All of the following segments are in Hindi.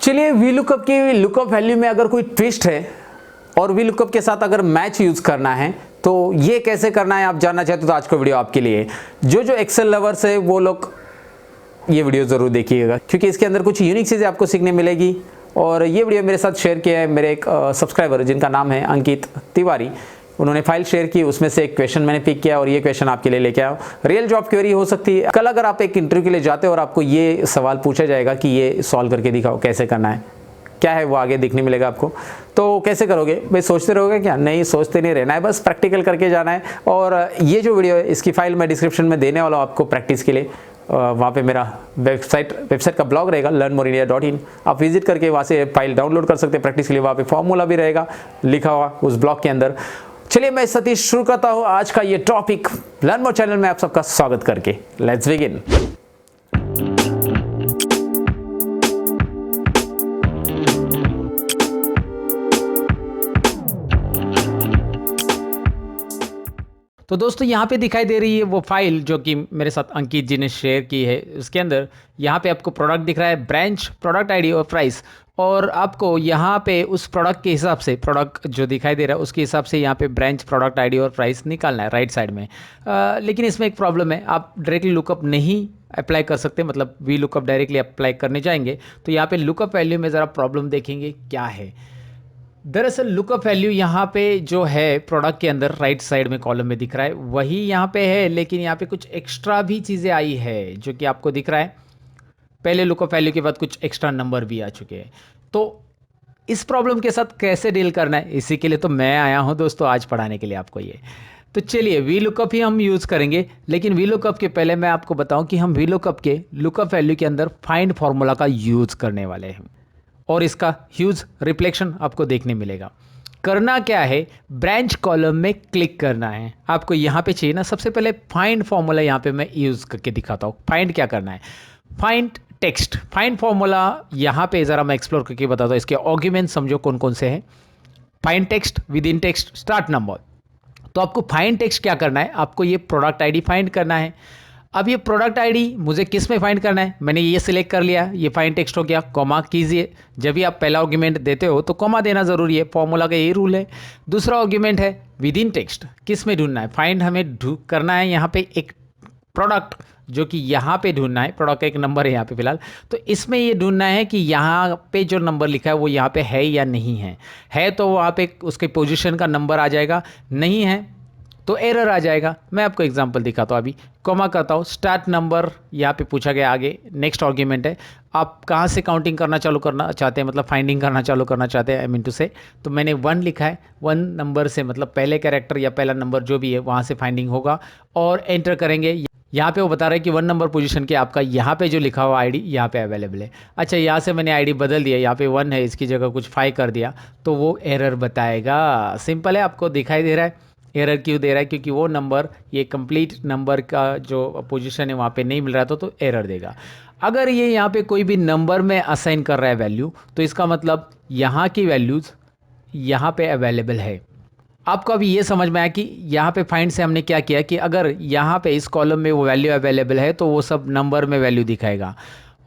चलिए वी लुकअप की लुकअप वैल्यू में अगर कोई ट्विस्ट है और वी लुकअप के साथ अगर मैच यूज करना है तो ये कैसे करना है आप जानना चाहते हो तो आज का वीडियो आपके लिए। जो एक्सेल लवर्स है वो लोग ये वीडियो ज़रूर देखिएगा क्योंकि इसके अंदर कुछ यूनिक चीज़ें आपको सीखने मिलेगी। और ये वीडियो मेरे साथ शेयर किया है मेरे एक सब्सक्राइबर जिनका नाम है अंकित तिवारी। उन्होंने फाइल शेयर की, उसमें से एक क्वेश्चन मैंने पिक किया और ये क्वेश्चन आपके लिए लेके आया। रियल जॉब क्वेरी हो सकती है। कल अगर आप एक इंटरव्यू के लिए जाते हो और आपको ये सवाल पूछा जाएगा कि ये सॉल्व करके दिखाओ कैसे करना है, क्या है वो आगे दिखने मिलेगा आपको, तो कैसे करोगे भाई? सोचते रहोगे क्या? नहीं, सोचते नहीं रहना है, बस प्रैक्टिकल करके जाना है। और ये जो वीडियो है इसकी फाइल मैं डिस्क्रिप्शन में देने वाला हूँ आपको प्रैक्टिस के लिए। वहाँ पे मेरा वेबसाइट का ब्लॉग रहेगा learnmoreindia.in। आप विजिट करके वहाँ से फाइल डाउनलोड कर सकते हैं प्रैक्टिस के लिए। वहाँ पे फॉर्मूला भी रहेगा लिखा हुआ उस ब्लॉग के अंदर। चलिए मैं सतीश शुरू करता हूँ आज का ये टॉपिक लर्न मोर चैनल में आप सबका स्वागत करके। Let's begin. तो दोस्तों यहाँ पे दिखाई दे रही है वो फाइल जो कि मेरे साथ अंकित जी ने शेयर की है। उसके अंदर यहाँ पे आपको प्रोडक्ट दिख रहा है, ब्रांच, प्रोडक्ट आईडी और प्राइस। और आपको यहाँ पे उस प्रोडक्ट के हिसाब से, प्रोडक्ट जो दिखाई दे रहा है उसके हिसाब से यहाँ पे ब्रांच, प्रोडक्ट आईडी और प्राइस निकालना है राइट साइड में। लेकिन इसमें एक प्रॉब्लम है, आप डायरेक्टली लुकअप नहीं अप्लाई कर सकते। मतलब वी लुकअप डायरेक्टली अप्लाई करने जाएंगे तो यहाँ पे लुकअप वैल्यू में ज़रा प्रॉब्लम देखेंगे क्या है। दरअसल लुकअप वैल्यू यहाँ पे जो है प्रोडक्ट के अंदर राइट साइड में कॉलम में दिख रहा है वही यहाँ पे है, लेकिन यहाँ पे कुछ एक्स्ट्रा भी चीज़ें आई है जो कि आपको दिख रहा है। पहले लुकअप वैल्यू के बाद कुछ एक्स्ट्रा नंबर भी आ चुके हैं। तो इस प्रॉब्लम के साथ कैसे डील करना है, इसी के लिए तो मैं आया हूँ दोस्तों आज पढ़ाने के लिए आपको ये। तो चलिए वी लुकअप ही हम यूज़ करेंगे, लेकिन वी लुकअप के पहले मैं आपको बताऊँ कि हम वी लुकअप के लुकअप वैल्यू के अंदर फाइंड फार्मूला का यूज़ करने वाले हैं और इसका ह्यूज रिफ्लेक्शन आपको देखने मिलेगा। करना क्या है, ब्रांच कॉलम में क्लिक करना है। आपको यहाँ पे चाहिए ना, सबसे पहले फाइंड फार्मूला यहाँ पे मैं यूज़ करके दिखाता हूँ। फाइंड क्या करना है, फाइंड टेक्स्ट। फाइंड फार्मूला यहाँ पे ज़रा मैं एक्सप्लोर करके बताता हूँ। इसके आर्ग्यूमेंट समझो कौन कौन से हैं। Find text, with in text, start number. तो आपको फाइंड टेक्स्ट क्या करना है, आपको ये प्रोडक्ट आईडी फाइंड करना है। अब ये प्रोडक्ट आईडी मुझे किस में फाइंड करना है, मैंने ये सिलेक्ट कर लिया, ये फाइंड टेक्स्ट हो गया। कॉमा कीजिए, जब भी आप पहला आर्गुमेंट देते हो तो कॉमा देना ज़रूरी है, फॉर्मूला का यही रूल है। दूसरा आर्गुमेंट है विद इन टेक्स्ट, किस में ढूंढना है, फाइंड हमें करना है यहाँ पे एक प्रोडक्ट जो कि यहाँ पे ढूंढना है। प्रोडक्ट का एक नंबर है यहाँ पे फिलहाल, तो इसमें ये ढूंढना है कि यहाँ पे जो नंबर लिखा है वो यहाँ पे है या नहीं है तो वहाँ पे उसके पोजीशन का नंबर आ जाएगा, नहीं है तो एरर आ जाएगा। मैं आपको एग्जांपल दिखाता हूँ। अभी कॉमा करता हूँ, स्टार्ट नंबर यहाँ पे पूछा गया, आगे नेक्स्ट आर्गुमेंट है। आप कहाँ से काउंटिंग करना चालू करना चाहते हैं, मतलब फाइंडिंग करना चालू करना चाहते हैं, आई मीन टू से। तो मैंने 1 लिखा है, 1 नंबर से मतलब पहले कैरेक्टर या पहला नंबर जो भी है वहाँ से फाइंडिंग होगा और एंटर करेंगे। यहाँ पे वो बता रहा है कि 1 नंबर पोजीशन के आपका यहाँ पे जो लिखा हुआ आईडी यहाँ पे अवेलेबल है। अच्छा, यहाँ से मैंने आईडी बदल दिया, यहाँ पे 1 है, इसकी जगह कुछ 5 कर दिया तो वो एरर बताएगा। सिंपल है, आपको दिखाई दे रहा है। एरर क्यों दे रहा है, क्योंकि वो नंबर, ये कंप्लीट नंबर का जो पोजीशन है वहाँ पे नहीं मिल रहा था तो एरर देगा। अगर ये यहाँ पे कोई भी नंबर में असाइन कर रहा है वैल्यू तो इसका मतलब यहाँ की वैल्यूज़ यहाँ पे अवेलेबल है। आपको अभी ये समझ में आया कि यहाँ पे फाइंड से हमने क्या किया कि अगर यहाँ पे इस कॉलम में वो वैल्यू अवेलेबल है तो वो सब नंबर में वैल्यू दिखाएगा,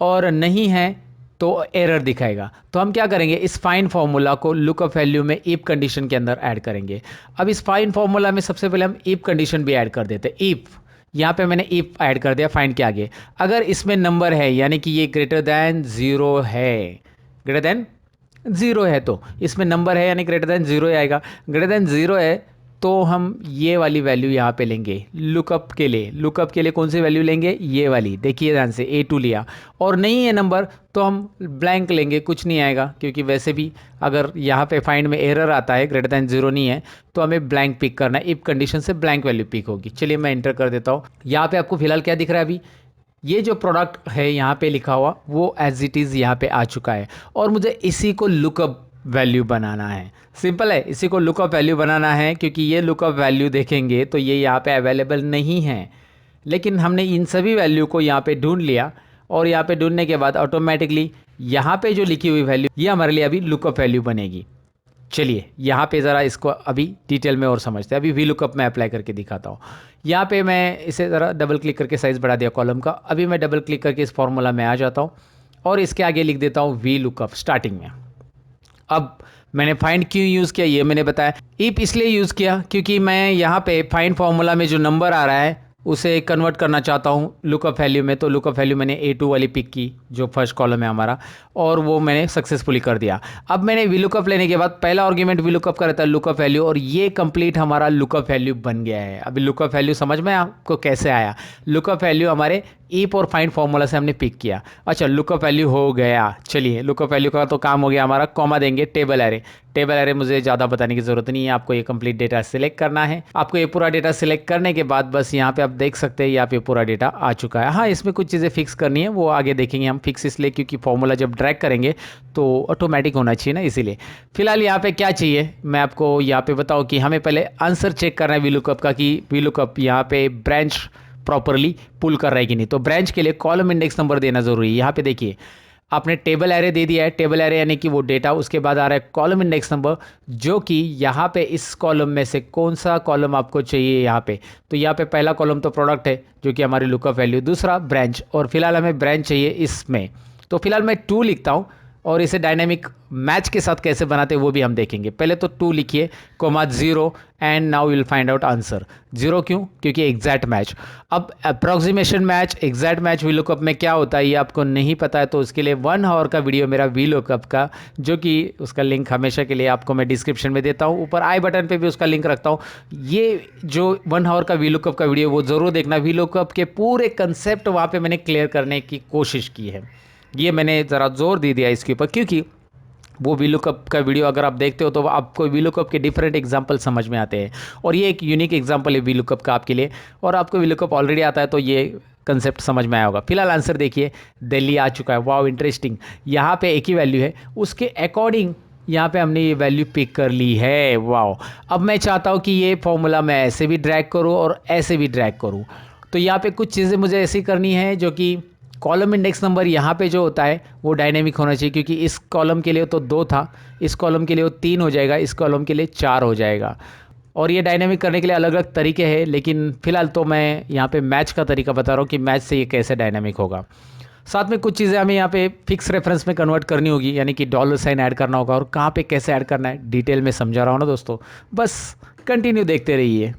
और नहीं है तो एरर दिखाएगा। तो हम क्या करेंगे, इस फाइंड फार्मूला को लुकअप वैल्यू में इफ कंडीशन के अंदर ऐड करेंगे। अब इस फाइंड फार्मूला में सबसे पहले हम इफ कंडीशन भी ऐड कर देते हैं। इफ, यहाँ पे मैंने इफ ऐड कर दिया फाइंड के आगे। अगर इसमें नंबर है यानी कि ये ग्रेटर दैन 0 है, ग्रेटर दैन 0 है तो इसमें नंबर है यानी ग्रेटर दैन 0 आएगा। ग्रेटर दैन 0 है तो हम ये वाली वैल्यू यहाँ पे लेंगे लुकअप के लिए। लुकअप के लिए कौन सी वैल्यू लेंगे, ये वाली, देखिए ध्यान से, A2 लिया। और नहीं है नंबर तो हम ब्लैंक लेंगे, कुछ नहीं आएगा, क्योंकि वैसे भी अगर यहाँ पे फाइंड में एरर आता है, ग्रेटर दैन 0 नहीं है तो हमें ब्लैंक पिक करना है। इफ कंडीशन से ब्लैंक वैल्यू पिक होगी। चलिए मैं एंटर कर देता हूँ। यहाँ पे आपको फिलहाल क्या दिख रहा है, अभी ये जो प्रोडक्ट है यहाँ पे लिखा हुआ वो एज इट इज़ यहाँ पे आ चुका है और मुझे इसी को लुकअप वैल्यू बनाना है। सिंपल है, इसी को लुकअप वैल्यू बनाना है, क्योंकि ये लुकअप वैल्यू देखेंगे तो ये यहाँ पे अवेलेबल नहीं है, लेकिन हमने इन सभी वैल्यू को यहाँ पे ढूंढ लिया और यहाँ पे ढूंढने के बाद ऑटोमेटिकली यहाँ पे जो लिखी हुई वैल्यू ये हमारे लिए अभी लुकअप वैल्यू बनेगी। चलिए यहाँ पे ज़रा इसको अभी डिटेल में और समझते हैं। अभी वी लुकअप में अप्लाई करके दिखाता हूँ। यहाँ पे मैं इसे ज़रा डबल क्लिक करके साइज़ बढ़ा दिया कॉलम का। अभी मैं डबल क्लिक करके इस फॉर्मूला में आ जाता हूँ और इसके आगे लिख देता हूँ वी लुकअप स्टार्टिंग में। अब मैंने फाइंड क्यों यूज़ किया ये मैंने बताया। इफ इसलिए यूज़ किया क्योंकि मैं यहाँ पे फाइंड फार्मूला में जो नंबर आ रहा है उसे कन्वर्ट करना चाहता हूँ लुकअप वैल्यू में। तो लुकअप वैल्यू मैंने A2 वाली पिक की जो फर्स्ट कॉलम है हमारा, और वो मैंने सक्सेसफुली कर दिया। अब मैंने वी लुकअप लेने के बाद पहला आर्गुमेंट वी लुकअप का रहता है लुकअप वैल्यू, और ये कंप्लीट हमारा लुकअप वैल्यू बन गया है। अभी लुकअप वैल्यू समझ में आपको कैसे आया? लुकअप वैल्यू हमारे इफ और फाइंड फॉर्मूला से हमने पिक किया। अच्छा, लुकअप वैल्यू हो गया। चलिए, लुकअप वैल्यू का तो काम हो गया हमारा। कॉमा देंगे टेबल एरे। टेबल एरे मुझे ज़्यादा बताने की ज़रूरत नहीं है, आपको ये कंप्लीट डेटा सिलेक्ट करना है। आपको ये पूरा डेटा सिलेक्ट करने के बाद बस यहाँ पे आप देख सकते हैं यहाँ पे पूरा डेटा आ चुका है। हाँ, इसमें कुछ चीज़ें फिक्स करनी है, वो आगे देखेंगे हम। फिक्स इसलिए क्योंकि फॉर्मूला जब ड्रैग करेंगे तो ऑटोमेटिक होना चाहिए ना, इसीलिए। फिलहाल यहाँ पे क्या चाहिए मैं आपको यहाँ पे बताऊँ कि हमें पहले आंसर चेक करना है वी लुकअप का, कि वी लुकअप यहाँ पे ब्रांच प्रॉपरली पुल कर रहा है कि नहीं। तो ब्रांच के लिए कॉलम इंडेक्स नंबर देना जरूरी है। यहाँ पे देखिए आपने टेबल एरे दे दिया है। टेबल एरे यानी कि वो डेटा, उसके बाद आ रहा है कॉलम इंडेक्स नंबर, जो कि यहाँ पे इस कॉलम में से कौन सा कॉलम आपको चाहिए यहाँ पे। तो यहाँ पे पहला कॉलम तो प्रोडक्ट है जो कि हमारी लुकअप वैल्यू, दूसरा ब्रांच, और फिलहाल हमें ब्रांच चाहिए इसमें। तो फिलहाल मैं 2 लिखता हूँ, और इसे डायनेमिक मैच के साथ कैसे बनाते हैं वो भी हम देखेंगे। पहले तो 2 लिखिए, comma 0, and now will find out answer. 0 क्यों? क्योंकि एग्जैक्ट मैच। अब approximation match, exact match V lookup में क्या होता है ये आपको नहीं पता है, तो उसके लिए 1 आवर का वीडियो मेरा वी लुकअप का, जो कि उसका लिंक हमेशा के लिए आपको मैं डिस्क्रिप्शन में देता हूँ, ऊपर आई बटन पे भी उसका लिंक रखता हूँ। ये जो 1 आवर का वी लुकअप का वीडियो वो ज़रूर देखना। वी लुकअप के पूरे कंसेप्ट वहाँ पर मैंने क्लियर करने की कोशिश की है। ये मैंने ज़रा जोर दे दिया इसके ऊपर, क्योंकि वो वी लुकअप का वीडियो अगर आप देखते हो तो आपको वी लुकअप के डिफरेंट एग्जांपल समझ में आते हैं, और ये एक यूनिक एग्जांपल है वी लुकअप का आपके लिए। और आपको वी लुकअप ऑलरेडी आता है तो ये कंसेप्ट समझ में आया होगा। फिलहाल आंसर देखिए, दिल्ली आ चुका है। Wow, interesting. यहाँ पे एक ही वैल्यू है, उसके अकॉर्डिंग यहाँ पे हमने ये वैल्यू पिक कर ली है। वाओ। अब मैं चाहता हूँ कि ये फॉर्मूला मैं ऐसे भी ड्रैग करूँ और ऐसे भी ड्रैग करूँ। तो यहाँ पे कुछ चीज़ें मुझे ऐसी करनी है, जो कि कॉलम इंडेक्स नंबर यहाँ पे जो होता है वो डायनेमिक होना चाहिए, क्योंकि इस कॉलम के लिए तो 2 था, इस कॉलम के लिए वो 3 हो जाएगा, इस कॉलम के लिए 4 हो जाएगा। और ये डायनेमिक करने के लिए अलग अलग तरीके हैं, लेकिन फिलहाल तो मैं यहाँ पे मैच का तरीका बता रहा हूँ कि मैच से ये कैसे डायनेमिक होगा। साथ में कुछ चीज़ें हमें यहाँ पे फिक्स रेफरेंस में कन्वर्ट करनी होगी, यानी कि $साइन ऐड करना होगा, और कहाँ पे कैसे ऐड करना है डिटेल में समझा रहा हूँ ना दोस्तों। बस कंटिन्यू देखते रहिए।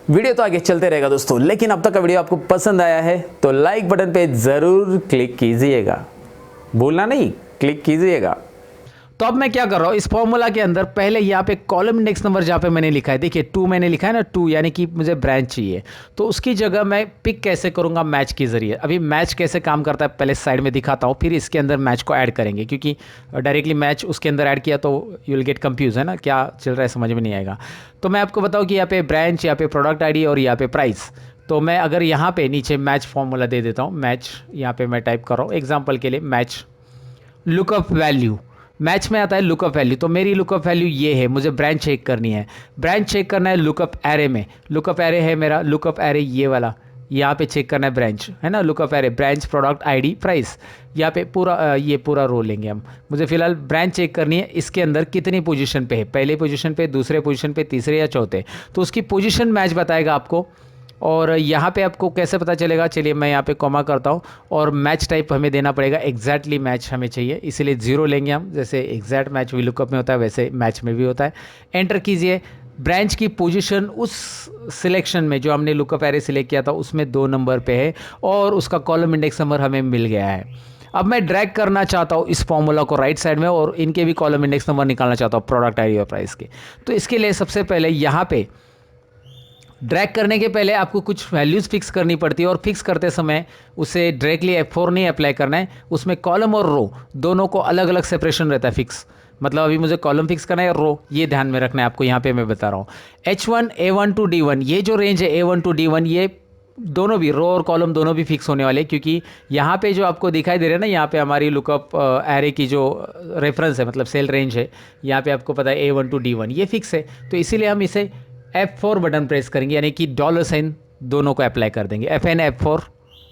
वीडियो तो आगे चलते रहेगा दोस्तों, लेकिन अब तक का वीडियो आपको पसंद आया है तो लाइक बटन पे ज़रूर क्लिक कीजिएगा, भूलना नहीं, क्लिक कीजिएगा। तो अब मैं क्या कर रहा हूँ, इस फॉर्मूला के अंदर पहले यहाँ पे कॉलम इंडेक्स नंबर जहाँ पे मैंने लिखा है, देखिए 2 मैंने लिखा है ना, 2 यानी कि मुझे ब्रांच चाहिए, तो उसकी जगह मैं पिक कैसे करूँगा? मैच के जरिए। अभी मैच कैसे काम करता है पहले साइड में दिखाता हूँ, फिर इसके अंदर मैच को ऐड करेंगे, क्योंकि डायरेक्टली मैच उसके अंदर ऐड किया तो यू विल गेट कंफ्यूज, है ना, क्या चल रहा है समझ में नहीं आएगा। तो मैं आपको बताऊँ कि यहाँ पे ब्रांच, यहाँ पे प्रोडक्ट ID और यहाँ पे प्राइस। तो मैं अगर यहाँ पे नीचे मैच फॉर्मूला दे देता हूँ, मैच यहाँ पे मैं टाइप कर रहा हूँ एग्जाम्पल के लिए, मैच लुकअप वैल्यू, मैच में आता है लुकअप वैल्यू। तो मेरी लुकअप वैल्यू ये है, मुझे ब्रांच चेक करनी है। ब्रांच चेक करना है लुकअप एरे में, लुकअप एरे है मेरा, लुकअप एरे ये वाला, यहाँ पे चेक करना है ब्रांच, है ना, lookup array, branch, product ID, price. यहाँ पे पूरा ये पूरा रो लेंगे हम। मुझे फिलहाल ब्रांच चेक करनी है, इसके अंदर कितनी पोजीशन पे है, पहले पोजीशन पे, दूसरे पोजीशन पे, तीसरे या चौथे, तो उसकी पोजीशन मैच बताएगा आपको। और यहाँ पे आपको कैसे पता चलेगा? चलिए मैं यहाँ पे कॉमा करता हूँ, और मैच टाइप हमें देना पड़ेगा, एग्जैक्टली मैच हमें चाहिए, इसीलिए 0 लेंगे हम। जैसे एग्जैक्ट मैच वी लुकअप में होता है वैसे मैच में भी होता है। एंटर कीजिए। ब्रांच की पोजीशन उस सिलेक्शन में जो हमने लुकअप एरे सिलेक्ट किया था उसमें 2 नंबर पे है, और उसका कॉलम इंडेक्स नंबर हमें मिल गया है। अब मैं ड्रैग करना चाहता हूँ इस फॉर्मूला को राइट साइड में, और इनके भी कॉलम इंडेक्स नंबर निकालना चाहता हूँ, प्रोडक्ट ID और प्राइस के। तो इसके लिए सबसे पहले यहाँ पे ड्रैग करने के पहले आपको कुछ वैल्यूज़ फिक्स करनी पड़ती है, और फिक्स करते समय उसे डायरेक्टली F4 नहीं अप्लाई करना है, उसमें कॉलम और रो दोनों को अलग अलग सेपरेशन रहता है फिक्स। मतलब अभी मुझे कॉलम फिक्स करना है, रो ये ध्यान में रखना है आपको। यहाँ पे मैं बता रहा हूँ H1 A1 to D1, ये जो रेंज है A1 to D1, ये दोनों भी रो और कॉलम दोनों भी फिक्स होने वाले, क्योंकि यहाँ पे जो आपको दिखाई दे रहा है ना, यहाँ पे हमारी लुकअप एरे की जो रेफरेंस है, मतलब सेल रेंज है, यहाँ पे आपको पता है A1 to D1 ये फिक्स है। तो इसीलिए हम इसे F4 बटन प्रेस करेंगे, यानी कि $साइन दोनों को अप्लाई कर देंगे, FN F4।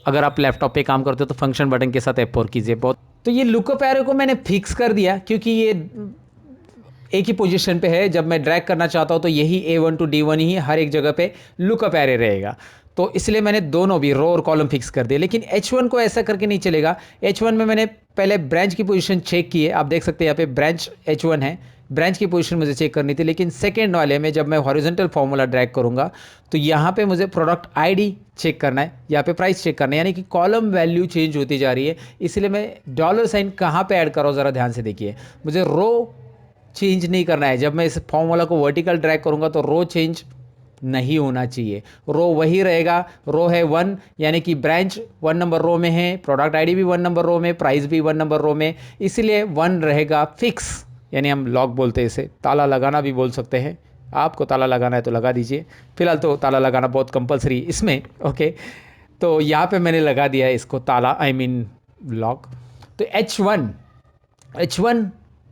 अगर आप लैपटॉप पे काम करते हो तो फंक्शन बटन के साथ F4 कीजिए। बहुत तो ये लुकअप एरे को मैंने फिक्स कर दिया, क्योंकि ये एक ही पोजीशन पे है। जब मैं ड्रैग करना चाहता हूँ तो यही A1 to D1 ही हर एक जगह पे लुकअप एरे रहेगा। तो इसलिए मैंने दोनों भी रो और कॉलम फिक्स कर दिए। लेकिन H1 को ऐसा करके नहीं चलेगा। H1 में मैंने पहले ब्रांच की पोजीशन चेक की है, आप देख सकते हैं यहाँ पे ब्रांच H1 है, ब्रांच की पोजीशन मुझे चेक करनी थी। लेकिन सेकेंड वाले में जब मैं हॉरिजॉन्टल फार्मूला ड्रैग करूंगा तो यहाँ पे मुझे प्रोडक्ट आईडी चेक करना है, यहाँ पे प्राइस चेक करना है, यानी कि कॉलम वैल्यू चेंज होती जा रही है। इसलिए मैं डॉलर साइन कहाँ पे ऐड कर रहा हूँ ज़रा ध्यान से देखिए। मुझे रो चेंज नहीं करना है। जब मैं इस फार्मूला को वर्टिकल ड्रैग करूंगा तो रो चेंज नहीं होना चाहिए, रो वही रहेगा। रो है 1, यानी कि ब्रांच 1 नंबर रो में है, प्रोडक्ट आईडी भी 1 नंबर रो में, प्राइस भी 1 नंबर रो में, इसलिए 1 रहेगा फिक्स, यानी हम लॉक बोलते हैं इसे। ताला लगाना भी बोल सकते हैं, आपको ताला लगाना है तो लगा दीजिए, फिलहाल तो ताला लगाना बहुत कंपलसरी इसमें। ओके, तो यहाँ पे मैंने लगा दिया है इसको ताला, आई मीन लॉक। तो H1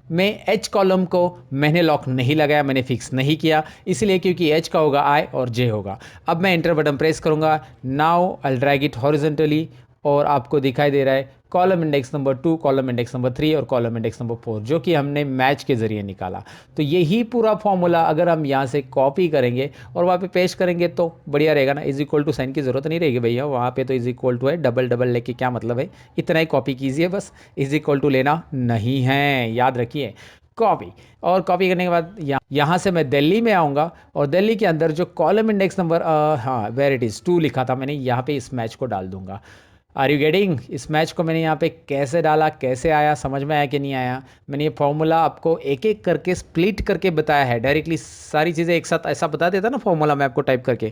में H कॉलम को मैंने लॉक नहीं लगाया, मैंने फिक्स नहीं किया, इसलिए क्योंकि H का होगा I और J होगा। अब मैं एंटर बटन प्रेस करूंगा, now I drag it horizontally, और आपको दिखाई दे रहा है column index number 2, column index number 3 और कॉलम इंडेक्स नंबर 4, जो कि हमने मैच के ज़रिए निकाला। तो यही पूरा फॉर्मूला अगर हम यहाँ से कॉपी करेंगे और वहाँ पे पेस्ट करेंगे तो बढ़िया रहेगा ना। इज इक्वल टू साइन की ज़रूरत नहीं रहेगी भैया, वहाँ पे तो इज इक्वल टू है, डबल डबल लेके क्या मतलब है, इतना ही कॉपी कीजिए बस, इज इक्वल टू लेना नहीं है, याद रखिए। कॉपी, और कॉपी करने के बाद यहाँ से मैं दिल्ली में आऊँगा और दिल्ली के अंदर जो कॉलम इंडेक्स नंबर हाँ वेयर इट इज़ 2 लिखा था मैंने, यहाँ पे इस मैच को डाल दूंगा। Are you getting? इस मैच को मैंने यहाँ पे कैसे डाला, कैसे आया, समझ में आया कि नहीं आया? मैंने ये फॉर्मूला आपको एक एक करके स्प्लिट करके बताया है, डायरेक्टली सारी चीज़ें एक साथ ऐसा बता देता ना फॉर्मूला मैं आपको टाइप करके,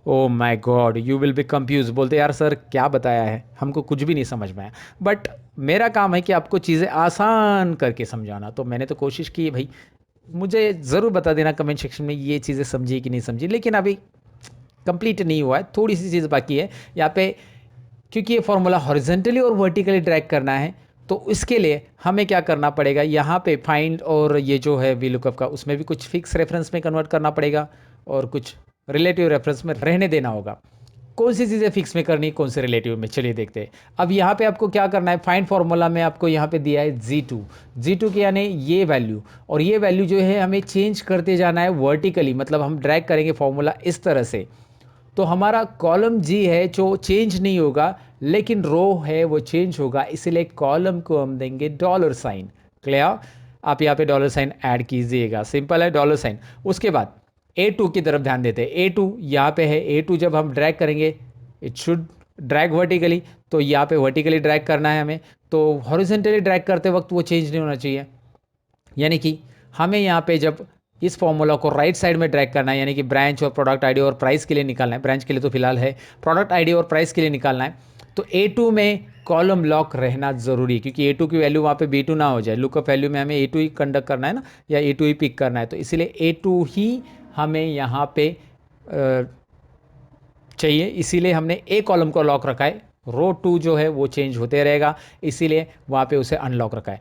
oh my God you will be confuse, बोलते यार सर क्या बताया है, हमको कुछ भी नहीं समझ में आया। बट मेरा काम है कि आपको चीज़ें आसान करके समझाना, तो मैंने तो कोशिश की भाई। मुझे ज़रूर बता देना कमेंट सेक्शन में ये चीज़ें समझी कि नहीं समझी, लेकिन अभी कंप्लीट नहीं हुआ है, थोड़ी सी चीज़ बाकी है यहाँ पे, क्योंकि ये फॉर्मूला हॉरिजॉन्टली और वर्टिकली ड्रैग करना है। तो इसके लिए हमें क्या करना पड़ेगा, यहाँ पे फाइंड और ये जो है वी लुकअप का, उसमें भी कुछ फिक्स रेफरेंस में कन्वर्ट करना पड़ेगा और कुछ रिलेटिव रेफरेंस में रहने देना होगा। कौन सी चीज़ें फिक्स में करनी, कौन से रिलेटिव में, चलिए देखते हैं। अब यहाँ पे आपको क्या करना है, फाइंड फार्मूला में आपको यहाँ पे दिया है G2 के, यानी ये वैल्यू, और ये वैल्यू जो है हमें चेंज करते जाना है वर्टिकली, मतलब हम ड्रैग करेंगे फॉर्मूला इस तरह से। तो हमारा कॉलम G है जो चेंज नहीं होगा, लेकिन रो है वो चेंज होगा, इसलिए कॉलम को हम देंगे डॉलर साइन। क्लियर? आप यहाँ पे डॉलर साइन ऐड कीजिएगा, सिंपल है डॉलर साइन। उसके बाद A2 की तरफ ध्यान देते हैं। A2 यहाँ पे है, A2 जब हम ड्रैग करेंगे इट शुड ड्रैग वर्टिकली, तो यहाँ पे वर्टिकली ड्रैग करना है हमें, तो हॉरिजॉन्टली ड्रैग करते वक्त वो चेंज नहीं होना चाहिए। यानी कि हमें यहाँ पे जब इस फॉर्मूला को राइट साइड में ड्रैग करना है, यानी कि ब्रांच और प्रोडक्ट आईडी और प्राइस के लिए निकालना है, ब्रांच के लिए तो फिलहाल है, प्रोडक्ट आईडी और प्राइस के लिए निकालना है, तो A2 में कॉलम लॉक रहना ज़रूरी है, क्योंकि A2 की वैल्यू वहाँ पे B2 ना हो जाए। लुकअप वैल्यू में हमें A2 ही कंडक्ट करना है ना, या A2 ही पिक करना है, तो इसलिए A2 ही हमें यहाँ पे चाहिए, इसीलिए हमने A कॉलम को लॉक रखा है, रो 2 जो है वो चेंज होते रहेगा, इसीलिए वहाँ पे उसे अनलॉक रखा है।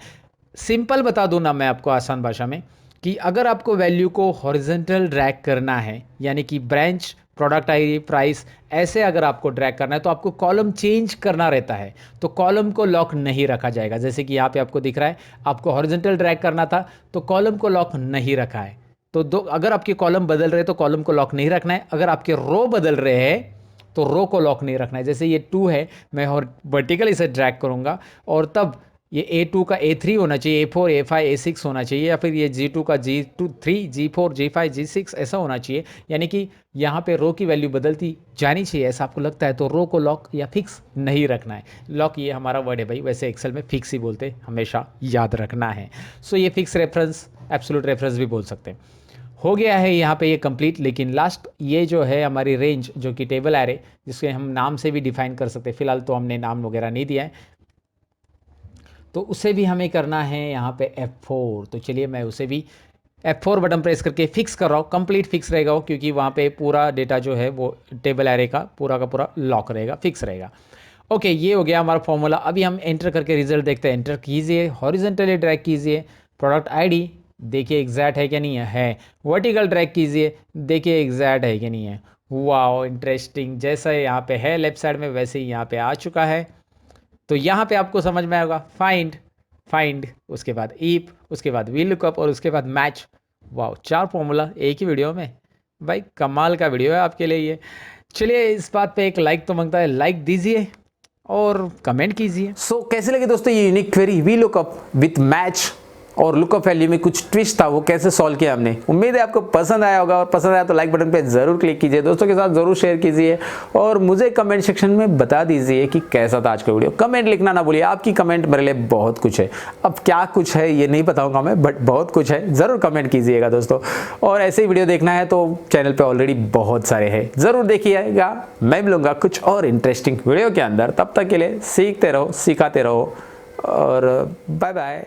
सिंपल बता दूँ ना मैं आपको आसान भाषा में, कि अगर आपको वैल्यू को हॉरिजॉन्टल ड्रैग करना है, यानी कि ब्रांच, प्रोडक्ट आईडी, प्राइस, ऐसे अगर आपको ड्रैग करना है तो आपको कॉलम चेंज करना रहता है, तो कॉलम को लॉक नहीं रखा जाएगा। जैसे कि यहाँ पे आपको दिख रहा है, आपको हॉरिजॉन्टल ड्रैग करना था तो कॉलम को लॉक नहीं रखा है। तो अगर आपके कॉलम बदल रहे हैं तो कॉलम को लॉक नहीं रखना है, अगर आपके रो बदल रहे हैं तो रो को लॉक नहीं रखना है। जैसे ये 2 है, मैं वर्टिकल इसे ड्रैग करूँगा और तब ये A2 का A3 होना चाहिए, A4, A5, A6 होना चाहिए, या फिर ये G2 का G3, G4, G5, G6 ऐसा होना चाहिए। यानी कि यहाँ पे रो की वैल्यू बदलती जानी चाहिए, ऐसा आपको लगता है, तो रो को लॉक या फिक्स नहीं रखना है। लॉक ये हमारा वर्ड है भाई, वैसे एक्सेल में फिक्स ही बोलते, हमेशा याद रखना है। सो ये फिक्स रेफरेंस, एब्सोल्यूट रेफरेंस भी बोल सकते हैं। हो गया है यहाँ पे ये कंप्लीट, लेकिन लास्ट ये जो है हमारी रेंज, जो कि टेबल एरे, जिसके हम नाम से भी डिफाइन कर सकते हैं, फिलहाल तो हमने नाम वगैरह नहीं दिया है, तो उसे भी हमें करना है यहाँ पे F4। तो चलिए मैं उसे भी F4 बटन प्रेस करके फिक्स कर रहा हूँ, कंप्लीट फिक्स रहेगा वो, क्योंकि वहाँ पे पूरा डेटा जो है वो टेबल एरे का पूरा लॉक रहेगा, फिक्स रहेगा। ओके, ये हो गया हमारा फॉर्मूला। अभी हम एंटर करके रिजल्ट देखते हैं। एंटर कीजिए, हॉरिजॉन्टली ड्रैग कीजिए, प्रोडक्ट आईडी देखिए एग्जैक्ट है कि नहीं है, वर्टिकल ड्रैग कीजिए, देखिए एग्जैक्ट है कि नहीं है। वाओ इंटरेस्टिंग, जैसा यहाँ पे है लेफ्ट साइड में वैसे ही यहाँ पे आ चुका है। तो यहाँ पे आपको समझ में आएगा फाइंड, उसके बाद ईप, उसके बाद वी लुकअप और उसके बाद मैच। वाओ, 4 फॉर्मूला एक ही वीडियो में, भाई कमाल का वीडियो है आपके लिए ये। चलिए इस बात पे एक लाइक तो मांगता है, लाइक दीजिए और कमेंट कीजिए। सो कैसे लगे दोस्तों ये unique query V lookup with match और लुकअप वैल्यू में कुछ ट्विस्ट था, वो कैसे सॉल्व किया हमने। उम्मीद है आपको पसंद आया होगा, और पसंद आया तो लाइक बटन पे जरूर क्लिक कीजिए, दोस्तों के साथ जरूर शेयर कीजिए और मुझे कमेंट सेक्शन में बता दीजिए कि कैसा था आज का वीडियो। कमेंट लिखना ना भूलिए, आपकी कमेंट मेरे लिए बहुत कुछ है। अब क्या कुछ है ये नहीं बताऊंगा मैं, बट बहुत कुछ है, जरूर कमेंट कीजिएगा दोस्तों। और ऐसे ही वीडियो देखना है तो चैनल पे ऑलरेडी बहुत सारे हैं, जरूर देखिएगा। मैं मिलूंगा कुछ और इंटरेस्टिंग वीडियो के अंदर, तब तक के लिए सीखते रहो, सिखाते रहो और बाय बाय।